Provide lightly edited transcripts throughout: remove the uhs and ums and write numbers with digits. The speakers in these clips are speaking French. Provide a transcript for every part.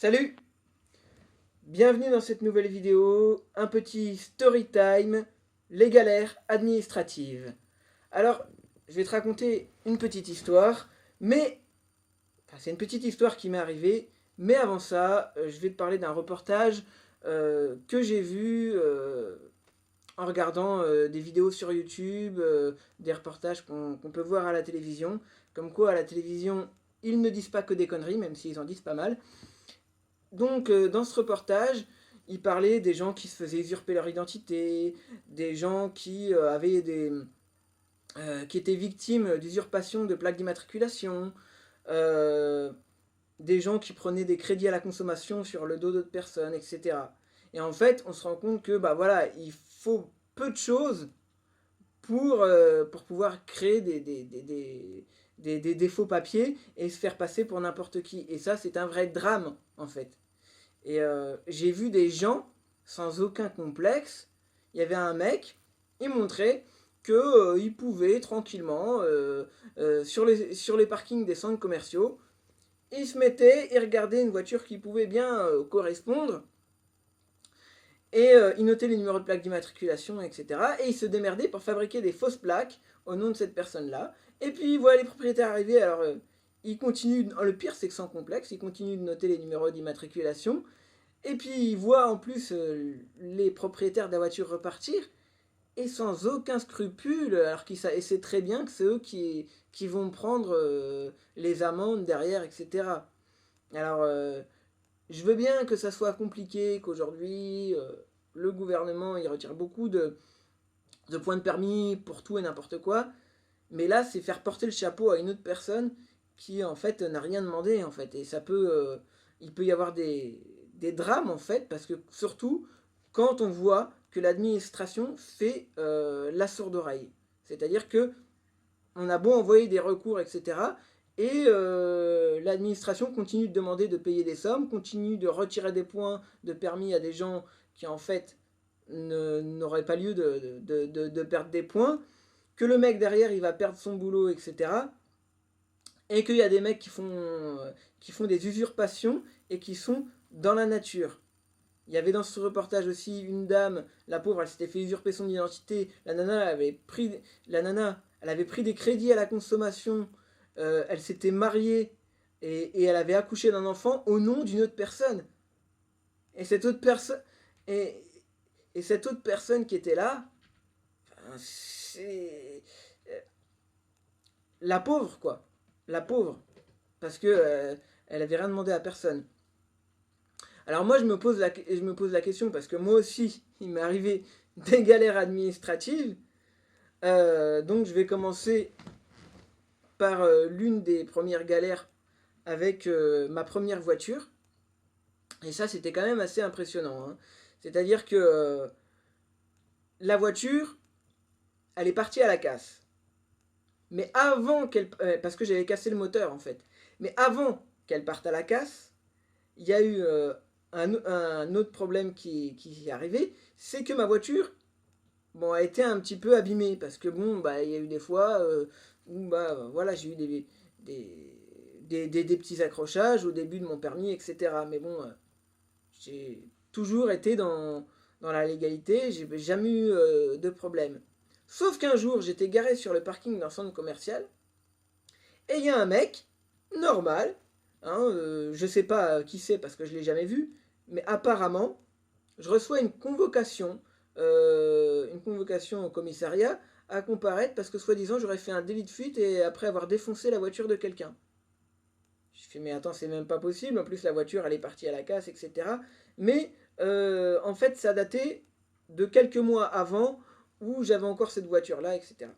Salut! Bienvenue dans cette nouvelle vidéo, un petit story time, les galères administratives. Alors, je vais te raconter une petite histoire, c'est une petite histoire qui m'est arrivée, mais avant ça, je vais te parler d'un reportage que j'ai vu en regardant des vidéos sur YouTube, des reportages qu'on peut voir à la télévision, comme quoi à la télévision, ils ne disent pas que des conneries, même s'ils en disent pas mal. Donc, dans ce reportage, il parlait des gens qui se faisaient usurper leur identité, des gens qui qui étaient victimes d'usurpation de plaques d'immatriculation, euh, des gens qui prenaient des crédits à la consommation sur le dos d'autres personnes, etc. Et en fait, on se rend compte que bah voilà, il faut peu de choses pour pouvoir créer des faux papiers et se faire passer pour n'importe qui. Et ça, c'est un vrai drame, en fait. Et j'ai vu des gens sans aucun complexe. Il y avait un mec, il montrait que il pouvait tranquillement sur les parkings des centres commerciaux, il se mettait, il regardait une voiture qui pouvait bien correspondre et il notait les numéros de plaque d'immatriculation, etc. Et il se démerdait pour fabriquer des fausses plaques au nom de cette personne-là. Et puis voilà les propriétaires arriver. Alors il continue, le pire c'est que sans complexe, il continue de noter les numéros d'immatriculation. Et puis il voit en plus les propriétaires de la voiture repartir, et sans aucun scrupule, alors qu'il sait très bien que c'est eux qui vont prendre les amendes derrière, etc. Alors, je veux bien que ça soit compliqué, qu'aujourd'hui, le gouvernement il retire beaucoup de points de permis pour tout et n'importe quoi, mais là, c'est faire porter le chapeau à une autre personne qui, en fait, n'a rien demandé, en fait. Et ça peut... il peut y avoir des drames, en fait, parce que, surtout, quand on voit que l'administration fait la sourde oreille. C'est-à-dire que on a beau envoyer des recours, etc. Et l'administration continue de demander de payer des sommes, continue de retirer des points de permis à des gens qui, en fait, n'auraient pas lieu de perdre des points, que le mec derrière il va perdre son boulot, etc. Et qu'il y a des mecs qui font des usurpations et qui sont dans la nature. Il y avait dans ce reportage aussi une dame, la pauvre, elle s'était fait usurper son identité. La nana, elle avait pris des crédits à la consommation. Elle s'était mariée et elle avait accouché d'un enfant au nom d'une autre personne. Et cette autre personne, et, et cette autre personne qui était là, c'est la pauvre, quoi. La pauvre. Parce que elle avait rien demandé à personne. Alors moi, je me pose la question, parce que moi aussi, il m'est arrivé des galères administratives. Donc je vais commencer par l'une des premières galères avec ma première voiture. Et ça, c'était quand même assez impressionnant, hein. C'est-à-dire que la voiture, elle est partie à la casse. Mais avant qu'elle... parce que j'avais cassé le moteur, en fait. Mais avant qu'elle parte à la casse, il y a eu un autre problème qui est arrivé, c'est que ma voiture, bon, a été un petit peu abîmée, parce que bon, bah, il y a eu des fois où, bah, voilà, j'ai eu des petits accrochages au début de mon permis, etc. Mais bon, j'ai toujours été dans la légalité, j'ai jamais eu de problème. Sauf qu'un jour, j'étais garé sur le parking d'un centre commercial, et il y a un mec, normal, hein, je sais pas qui c'est parce que je l'ai jamais vu, mais apparemment, je reçois une convocation au commissariat à comparaître parce que soi-disant j'aurais fait un délit de fuite et après avoir défoncé la voiture de quelqu'un. Je fais mais attends c'est même pas possible, en plus la voiture elle est partie à la casse, etc. Mais en fait ça datait de quelques mois avant où j'avais encore cette voiture là, etc.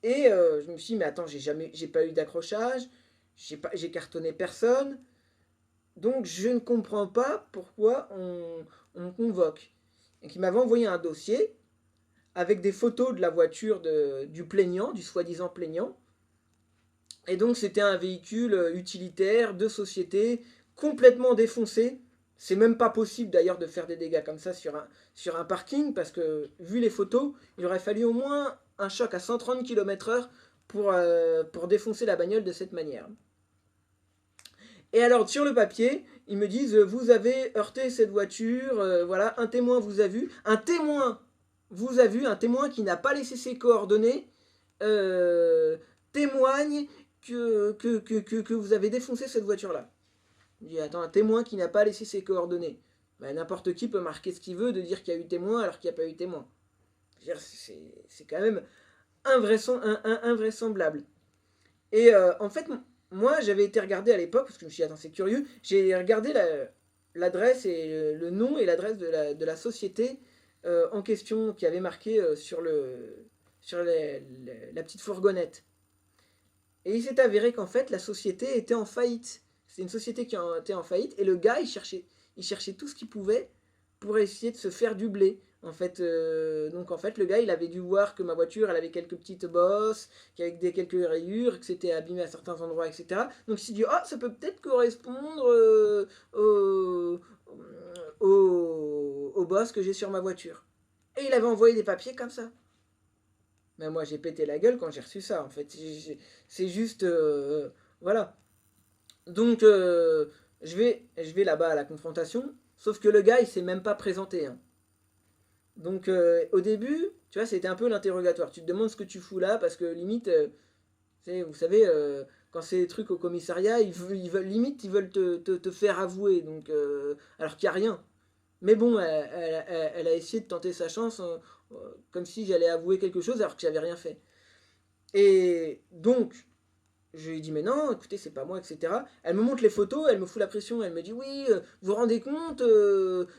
Et je me suis dit mais attends j'ai pas eu d'accrochage, j'ai cartonné personne, donc je ne comprends pas pourquoi on convoque. Et qui m'avait envoyé un dossier avec des photos de la voiture du plaignant, du soi-disant plaignant. Et donc c'était un véhicule utilitaire de société complètement défoncé. C'est même pas possible d'ailleurs de faire des dégâts comme ça sur un parking parce que vu les photos, il aurait fallu au moins un choc à 130 km/h pour défoncer la bagnole de cette manière. Et alors, sur le papier, ils me disent, vous avez heurté cette voiture, voilà, un témoin vous a vu. Un témoin vous a vu, un témoin qui n'a pas laissé ses coordonnées, témoigne que vous avez défoncé cette voiture-là. Je dis, attends, un témoin qui n'a pas laissé ses coordonnées. Ben, n'importe qui peut marquer ce qu'il veut de dire qu'il y a eu témoin alors qu'il n'y a pas eu témoin. C'est quand même invraisemblable. Et en fait, moi, j'avais été regardé à l'époque, parce que je me suis dit, attends, c'est curieux, j'ai regardé l'adresse et le nom et l'adresse de la société en question qui avait marqué sur la petite fourgonnette. Et il s'est avéré qu'en fait, la société était en faillite. C'est une société qui était en faillite, et le gars, il cherchait tout ce qu'il pouvait pour essayer de se faire du blé. Donc en fait, le gars, il avait dû voir que ma voiture, elle avait quelques petites bosses, qu'avec quelques rayures, que c'était abîmé à certains endroits, etc. Donc il s'est dit, ça peut peut-être correspondre aux bosses que j'ai sur ma voiture. Et il avait envoyé des papiers comme ça. Mais moi, j'ai pété la gueule quand j'ai reçu ça, en fait. C'est juste... voilà. Donc, je vais là-bas à la confrontation, sauf que le gars, il s'est même pas présenté, hein. Donc au début, tu vois, c'était un peu l'interrogatoire. Tu te demandes ce que tu fous là, parce que limite, vous savez, quand c'est des trucs au commissariat, limite, ils veulent te faire avouer, donc, alors qu'il n'y a rien. Mais bon, elle a essayé de tenter sa chance, comme si j'allais avouer quelque chose alors que j'avais rien fait. Et donc, je lui dis, mais non, écoutez, c'est pas moi, etc. Elle me montre les photos, elle me fout la pression, elle me dit, oui, vous vous rendez compte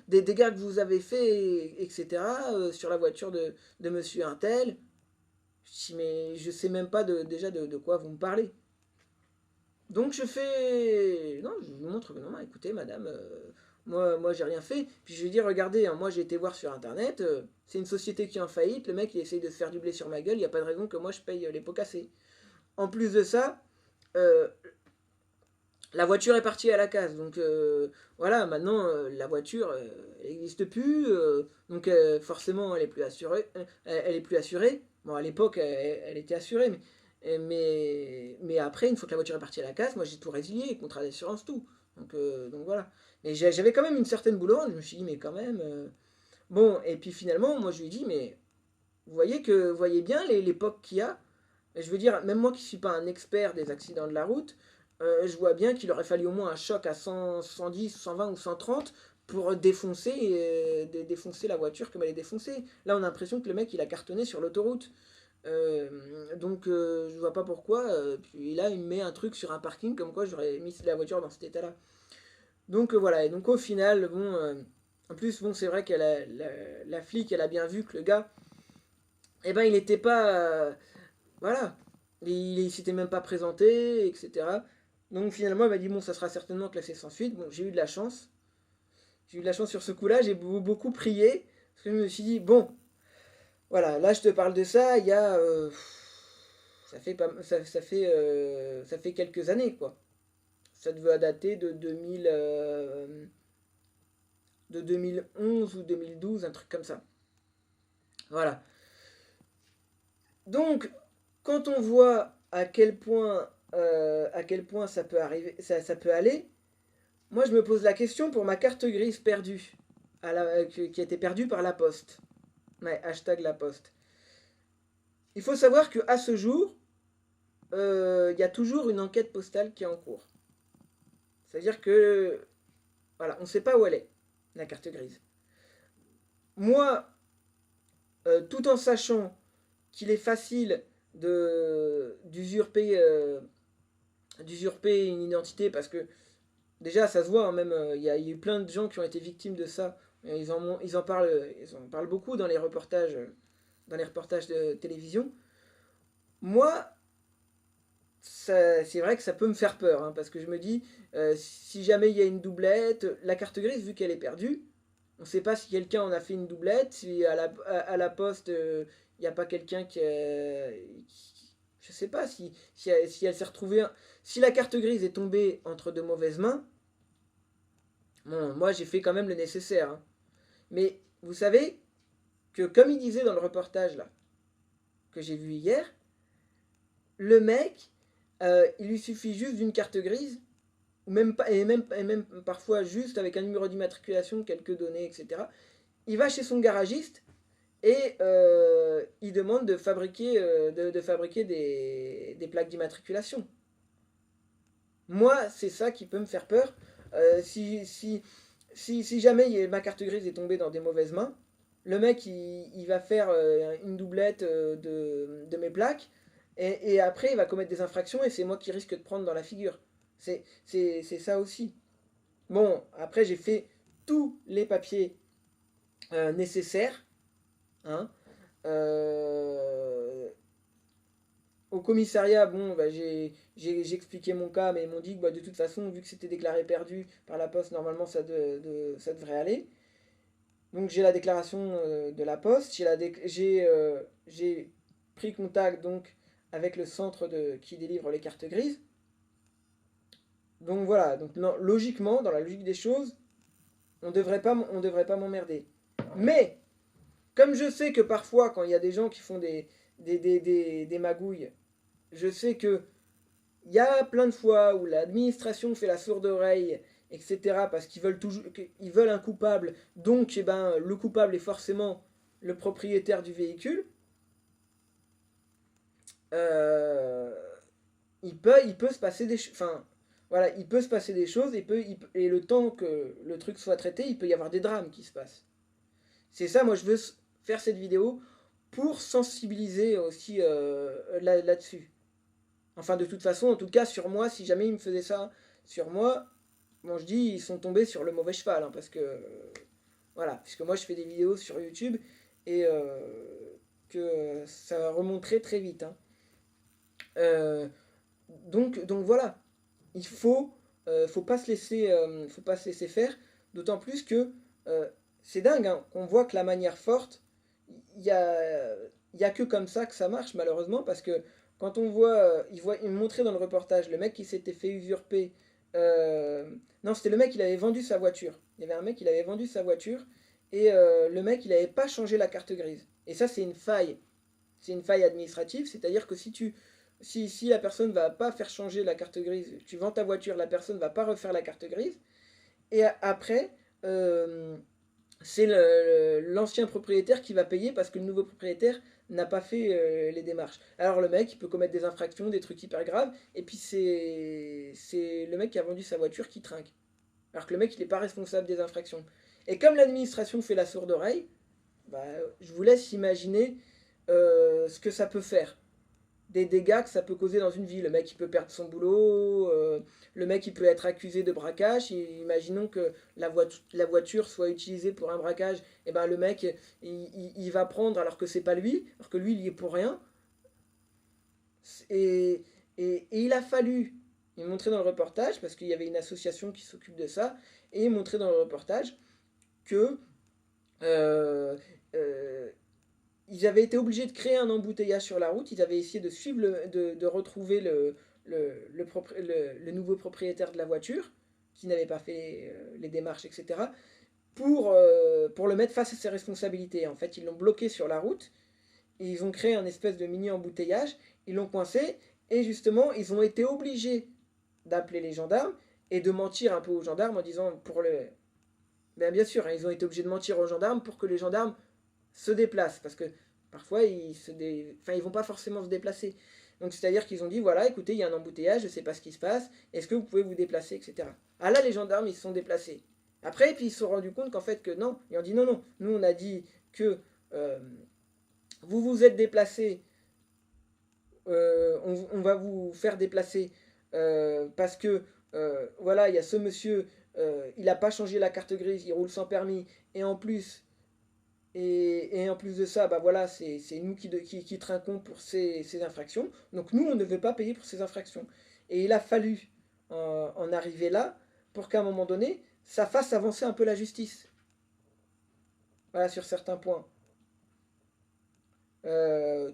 des dégâts que vous avez fait, etc., sur la voiture de monsieur Untel. Je dis, mais je sais même pas déjà de quoi vous me parlez. Donc je fais... Non, je lui montre que non, écoutez, madame, moi j'ai rien fait. Puis je lui dis, regardez, hein, moi j'ai été voir sur internet, c'est une société qui est en faillite, le mec il essaye de se faire du blé sur ma gueule, il n'y a pas de raison que moi je paye les pots cassés. En plus de ça, euh, la voiture est partie à la casse. Donc voilà, maintenant la voiture elle n'existe plus. Donc forcément elle est plus assurée. Elle est plus assurée. Bon, à l'époque elle était assurée, mais après, une fois que la voiture est partie à la casse, moi j'ai tout résilié, contrat d'assurance, tout. Donc voilà. Mais j'avais quand même une certaine boule au ventre. Je me suis dit, mais quand même. Bon, et puis finalement, moi je lui ai dit, mais vous voyez bien l'époque qu'il y a. Et je veux dire, même moi qui ne suis pas un expert des accidents de la route, je vois bien qu'il aurait fallu au moins un choc à 100, 110, 120 ou 130 pour défoncer la voiture comme elle est défoncée. Là, on a l'impression que le mec, il a cartonné sur l'autoroute. Donc, je vois pas pourquoi. Puis là, il me met un truc sur un parking comme quoi j'aurais mis la voiture dans cet état-là. Donc, voilà. Et donc, au final, bon... en plus, bon, c'est vrai que la flic, elle a bien vu que le gars, eh ben, il n'était pas... voilà. Il s'était même pas présenté, etc. Donc finalement, elle m'a dit, bon, ça sera certainement classé sans suite. Bon, j'ai eu de la chance. J'ai eu de la chance sur ce coup-là. J'ai beaucoup prié. Parce que je me suis dit, bon, voilà, là je te parle de ça, il y a... ça fait quelques années, quoi. Ça devait dater de 2011 ou 2012, un truc comme ça. Voilà. Donc, quand on voit à quel point ça peut arriver, ça peut aller, moi je me pose la question pour ma carte grise perdue, qui a été perdue par la poste. Ouais, hashtag la poste. Il faut savoir qu'à ce jour, il y a toujours une enquête postale qui est en cours. C'est-à-dire que, voilà, on ne sait pas où elle est, la carte grise. Moi, tout en sachant qu'il est facile d'usurper une identité, parce que déjà ça se voit, hein, même il y a eu plein de gens qui ont été victimes de ça. Ils en parlent beaucoup dans les reportages de télévision. Moi, c'est vrai que ça peut me faire peur, hein, parce que je me dis, si jamais il y a une doublette, la carte grise, vu qu'elle est perdue, on ne sait pas si quelqu'un en a fait une doublette, si à la poste, il n'y a pas quelqu'un je sais pas, si elle s'est retrouvée... Si la carte grise est tombée entre de mauvaises mains, bon, moi j'ai fait quand même le nécessaire, hein. Mais vous savez que, comme il disait dans le reportage là, que j'ai vu hier, le mec, il lui suffit juste d'une carte grise et même parfois juste avec un numéro d'immatriculation, quelques données, etc. Il va chez son garagiste et il demande de fabriquer des plaques d'immatriculation. Moi, c'est ça qui peut me faire peur. Si jamais ma carte grise est tombée dans des mauvaises mains, le mec, il va faire une doublette de mes plaques, et après, il va commettre des infractions, et c'est moi qui risque de prendre dans la figure. C'est ça aussi. Bon, après, j'ai fait tous les papiers nécessaires, hein. Euh, Au commissariat, bon, bah, j'ai expliqué mon cas, mais ils m'ont dit que bah, de toute façon, vu que c'était déclaré perdu par la poste, normalement ça devrait aller. Donc j'ai la déclaration de la poste, j'ai pris contact donc avec le centre qui délivre les cartes grises. Donc voilà, donc non, logiquement, dans la logique des choses, on devrait pas m'emmerder. Mais, comme je sais que parfois, quand il y a des gens qui font des magouilles, je sais que il y a plein de fois où l'administration fait la sourde oreille, etc., parce qu'ils veulent toujours, ils veulent un coupable, donc eh ben, le coupable est forcément le propriétaire du véhicule. Euh, il peut se passer des choses. Enfin, voilà, il peut se passer des choses, et le temps que le truc soit traité, il peut y avoir des drames qui se passent. C'est ça, moi je veux faire cette vidéo pour sensibiliser aussi là-dessus. Enfin, de toute façon, en tout cas, sur moi, si jamais ils me faisaient ça sur moi, bon, je dis, ils sont tombés sur le mauvais cheval, hein, parce que, voilà, puisque moi, je fais des vidéos sur YouTube, et que ça remonterait très vite, hein. Euh, donc voilà, il faut pas se laisser faire, d'autant plus que euh, c'est dingue, hein, qu'on voit que la manière forte, il y a, il y a que comme ça que ça marche malheureusement, parce que quand on voit, il montrait dans le reportage le mec qui s'était fait usurper, euh, non c'était le mec il avait vendu sa voiture, il y avait un mec il avait vendu sa voiture, et le mec il n'avait pas changé la carte grise, et ça c'est une faille administrative, c'est-à-dire que si la personne va pas faire changer la carte grise, tu vends ta voiture, la personne va pas refaire la carte grise, et après, euh, c'est l'ancien propriétaire qui va payer parce que le nouveau propriétaire n'a pas fait les démarches. Alors le mec, il peut commettre des infractions, des trucs hyper graves, et puis c'est le mec qui a vendu sa voiture qui trinque. Alors que le mec, il n'est pas responsable des infractions. Et comme l'administration fait la sourde oreille, bah, je vous laisse imaginer ce que ça peut faire, des dégâts que ça peut causer dans une vie. Le mec il peut perdre son boulot, le mec il peut être accusé de braquage. Et imaginons que la voiture soit utilisée pour un braquage, et ben le mec il va prendre alors que c'est pas lui, alors que lui il y est pour rien. Et, et il a fallu, il montrait dans le reportage, parce qu'il y avait une association qui s'occupe de ça, et il montrait dans le reportage que euh, euh, ils avaient été obligés de créer un embouteillage sur la route, ils avaient essayé de suivre, de retrouver le nouveau propriétaire de la voiture, qui n'avait pas fait les démarches, etc., pour le mettre face à ses responsabilités. En fait, ils l'ont bloqué sur la route, et ils ont créé un espèce de mini embouteillage, ils l'ont coincé, et justement, ils ont été obligés d'appeler les gendarmes, et de mentir un peu aux gendarmes en disant, ben, bien sûr, hein, ils ont été obligés de mentir aux gendarmes pour que les gendarmes se déplacent, parce que parfois enfin, ils vont pas forcément se déplacer. Donc c'est-à-dire qu'ils ont dit voilà, écoutez, il y a un embouteillage, je sais pas ce qui se passe, est-ce que vous pouvez vous déplacer, etc. Ah là, les gendarmes, ils se sont déplacés. Après, puis ils se sont rendus compte qu'en fait que non, ils ont dit non, non, nous on a dit que euh, vous vous êtes déplacé, on va vous faire déplacer parce que voilà, il y a ce monsieur, il n'a pas changé la carte grise, il roule sans permis, et en plus et en plus de ça, bah voilà, c'est nous qui trinquons pour ces infractions. Donc nous, on ne veut pas payer pour ces infractions. Et il a fallu en arriver là pour qu'à un moment donné, ça fasse avancer un peu la justice. Voilà, sur certains points.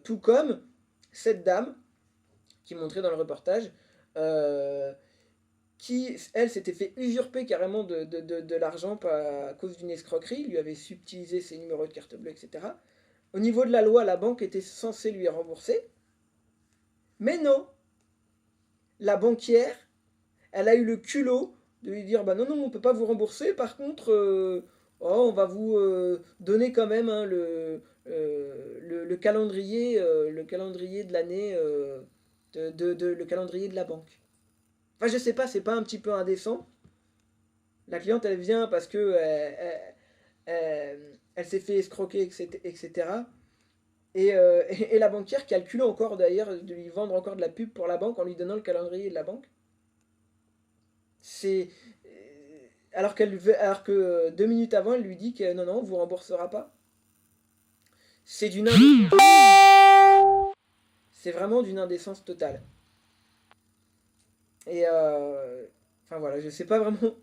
Tout comme cette dame qui montrait dans le reportage, euh, qui, elle, s'était fait usurper carrément de l'argent à cause d'une escroquerie, lui avait subtilisé ses numéros de carte bleue, etc. Au niveau de la loi, la banque était censée lui rembourser, mais non, la banquière, elle a eu le culot de lui dire, bah non, non, on peut pas vous rembourser, par contre, on va vous donner quand même hein, le calendrier de l'année, le calendrier de la banque. Enfin, je sais pas, c'est pas un petit peu indécent. La cliente, elle vient parce que elle s'est fait escroquer, etc. Et la banquière calcule encore d'ailleurs de lui vendre encore de la pub pour la banque en lui donnant le calendrier de la banque. C'est alors que 2 minutes avant, elle lui dit que non, non, on vous remboursera pas. C'est d'une indécence. C'est vraiment d'une indécence totale. Et enfin voilà, je sais pas vraiment.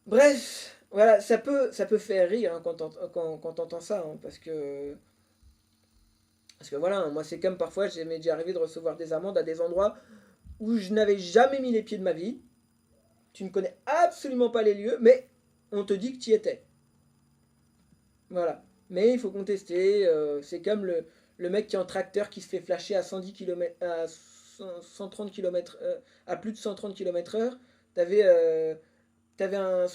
Bref, voilà, ça peut faire rire hein, quand t'entends ça, hein, parce que voilà, hein, moi c'est comme parfois, j'ai m'est déjà arrivé de recevoir des amendes à des endroits où je n'avais jamais mis les pieds de ma vie. Tu ne connais absolument pas les lieux, mais on te dit que tu y étais. Voilà. Mais il faut contester. C'est comme le mec qui est en tracteur qui se fait flasher à 110 km, à 130 km, à plus de 130 km heure. T'avais t'avais une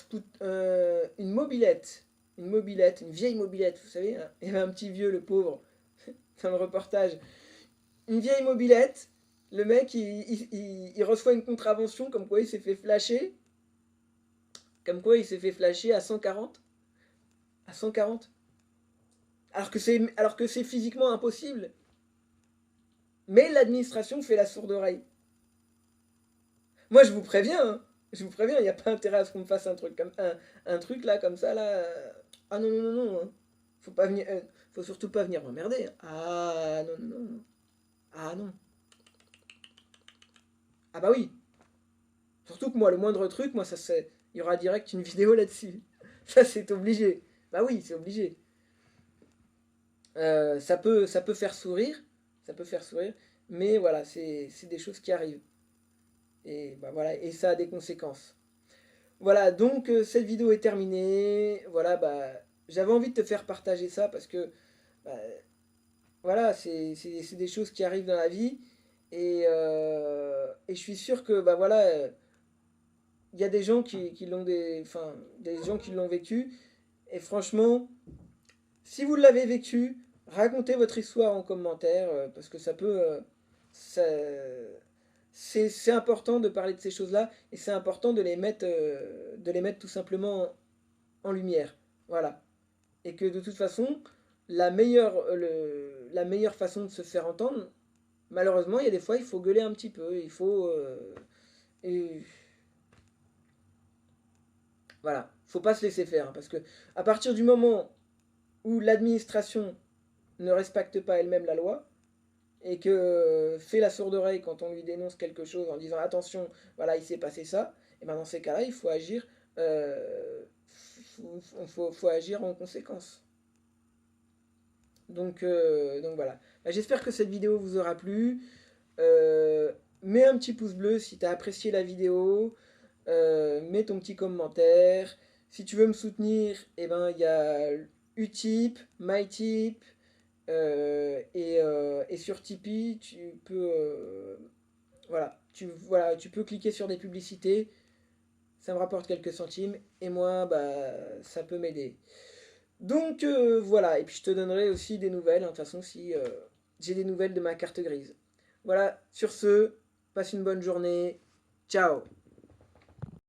vieille mobilette, vous savez. Hein. Il y avait un petit vieux, le pauvre, dans le reportage. Une vieille mobilette. Le mec, il reçoit une contravention comme quoi il s'est fait flasher. Comme quoi il s'est fait flasher à 140. À 140. Alors que c'est physiquement impossible. Mais l'administration fait la sourde oreille. Moi, je vous préviens, hein. Je vous préviens, il n'y a pas intérêt à ce qu'on me fasse un truc là, comme ça, là. Ah non, non, non, non. Hein. Faut pas venir, faut surtout pas venir m'emmerder. Hein. Ah non, non, non. Ah non. Ah bah oui. Surtout que moi, le moindre truc, moi, ça c'est. Il y aura direct une vidéo là-dessus. Ça, c'est obligé. Bah oui, c'est obligé. Ça peut faire sourire. Ça peut faire sourire. Mais voilà, c'est des choses qui arrivent. Et bah voilà, et ça a des conséquences. Voilà, donc cette vidéo est terminée. Voilà, bah j'avais envie de te faire partager ça parce que bah, voilà, c'est des choses qui arrivent dans la vie. Et je suis sûr que bah voilà, il y a des gens qui l'ont enfin, des gens qui l'ont vécu. Et franchement, si vous l'avez vécu, racontez votre histoire en commentaire parce que ça peut, ça, c'est important de parler de ces choses-là et c'est important de les mettre tout simplement en lumière. Voilà. Et que de toute façon, la meilleure façon de se faire entendre, malheureusement, il y a des fois, il faut gueuler un petit peu. Il faut. Et voilà. Faut pas se laisser faire. Hein, parce que à partir du moment où l'administration ne respecte pas elle-même la loi, et que fait la sourde oreille quand on lui dénonce quelque chose en disant attention, voilà, il s'est passé ça, et bien dans ces cas-là, il faut agir, faut agir en conséquence. Donc voilà. Bah, j'espère que cette vidéo vous aura plu. Euh, Mets un petit pouce bleu si tu as apprécié la vidéo. Mets ton petit commentaire. Si tu veux me soutenir, eh ben, il y a Utip, MyTip, et sur Tipeee, tu peux cliquer sur des publicités, ça me rapporte quelques centimes, et moi, bah, ça peut m'aider. Donc voilà, et puis je te donnerai aussi des nouvelles, hein, de toute façon, si j'ai des nouvelles de ma carte grise. Voilà, sur ce, passe une bonne journée, ciao.